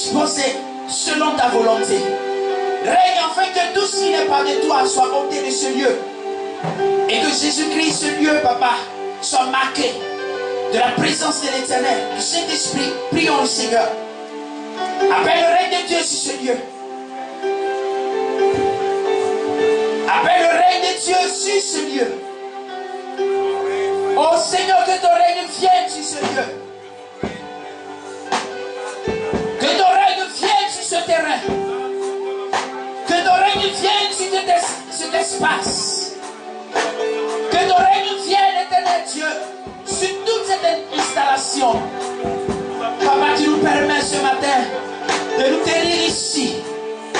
disposé selon ta volonté. Règne afin que tout ce qui n'est pas de toi soit ôté de ce lieu. Et que Jésus-Christ, ce lieu, papa, soit marqué de la présence de l'Éternel, du Saint-Esprit. Prions le Seigneur. Appelle le règne de Dieu sur ce lieu. Appelle le règne de Dieu sur ce lieu. Oh Seigneur, que ton règne vienne sur ce lieu. Que ton règne vienne sur ce terrain. Que ton règne vienne sur cet espace. Que ton règne vienne, éternel Dieu, sur toute cette installation. Papa, tu nous permets ce matin de nous tenir ici.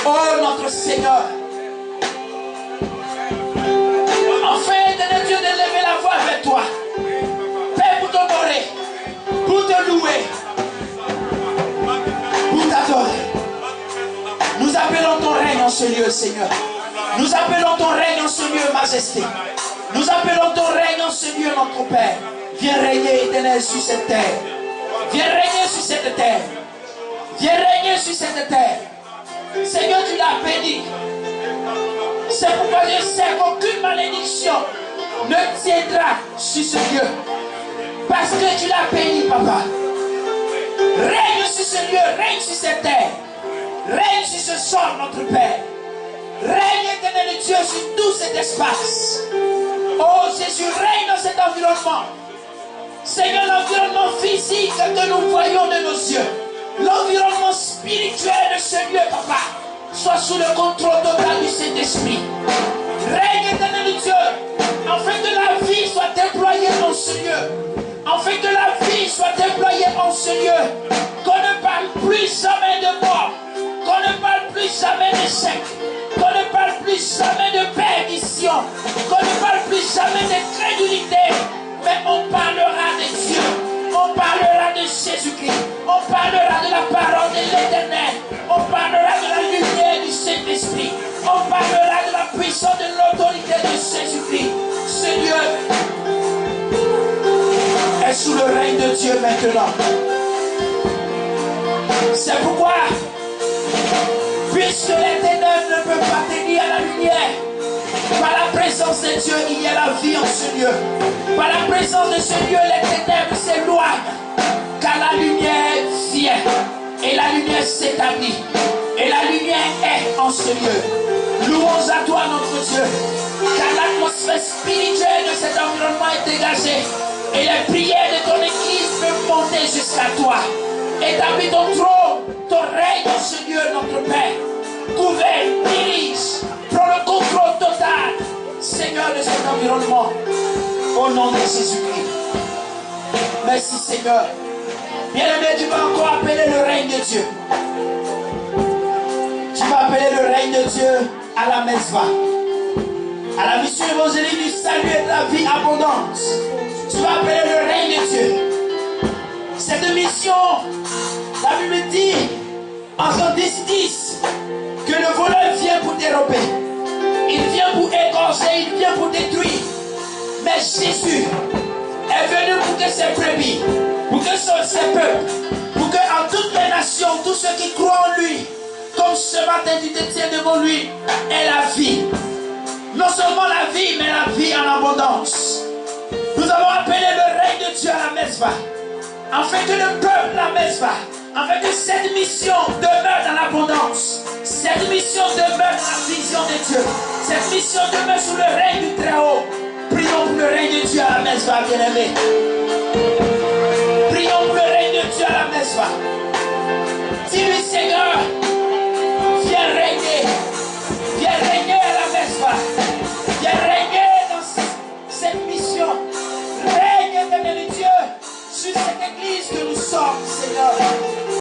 Oh notre Seigneur. Enfin, éternel Dieu, de lever la voix vers toi. Père, pour t'honorer, pour te louer, pour t'adorer. Nous appelons ton règne en ce lieu, Seigneur. Nous appelons ton règne en ce lieu, Majesté. Nous appelons ton règne en ce lieu, notre Père. Viens régner, éternel, sur cette terre. Viens régner sur cette terre. Viens régner sur cette terre. Seigneur, tu l'as béni. C'est pourquoi je sais qu'aucune malédiction ne tiendra sur ce lieu. Parce que tu l'as béni, papa. Règne sur ce lieu, règne sur cette terre. Règne sur ce sol, notre Père. Règne, éternel Dieu, sur tout cet espace. Oh Jésus, règne dans cet environnement. Seigneur, l'environnement physique que nous voyons de nos yeux, l'environnement spirituel de ce lieu, papa, soit sous le contrôle total du Saint-Esprit. Règne, éternel Dieu, afin que la vie soit déployée en ce lieu. Afin que la vie soit déployée en ce lieu. Qu'on ne parle plus jamais de mort. Qu'on ne parle plus jamais d'échec. Qu'on ne parle plus jamais de perdition. Qu'on ne parle plus jamais d'incrédulité. Mais on parlera de Dieu. On parlera de Jésus-Christ. On parlera de la parole de l'Éternel. On parlera de la lumière du Saint-Esprit. On parlera de la puissance de l'autorité de Jésus-Christ. Ce lieu est sous le règne de Dieu maintenant. C'est pourquoi, puisque les ténèbres ne peuvent pas tenir à la lumière, par la présence de Dieu, il y a la vie en ce lieu. Par la présence de ce lieu, les ténèbres s'éloignent, car la lumière vient, et la lumière s'établit, et la lumière est en ce lieu. Louons à toi, notre Dieu, car l'atmosphère spirituelle de cet environnement est dégagée, et les prières de ton Église peuvent monter jusqu'à toi. Établis ton trône, ton règne en ce lieu, notre Père. Gouverne, dirige, prends le contrôle total, Seigneur, de cet environnement. Au nom de Jésus-Christ. Merci, Seigneur. Bien-aimé, tu vas encore appeler le règne de Dieu. Tu vas appeler le règne de Dieu à la Mesva, à la mission évangélique du salut et de la vie abondante. Tu vas appeler le règne de Dieu. Cette mission, la Bible dit en Jean 10:10 que le voleur vient pour dérober, il vient pour égorger, il vient pour détruire. Mais Jésus est venu pour que ses brebis, pour que ses peuples, pour que en toutes les nations, tous ceux qui croient en lui, comme ce matin tu te tiens devant lui, aient la vie. Non seulement la vie, mais la vie en abondance. Nous avons appelé le règne de Dieu à la Mesva, afin que le peuple, la Mesva, afin que cette mission demeure dans l'abondance. Cette mission demeure dans la vision de Dieu. Cette mission demeure sous le règne du Très-Haut. Prions pour le règne de Dieu à la Mesva, bien-aimé.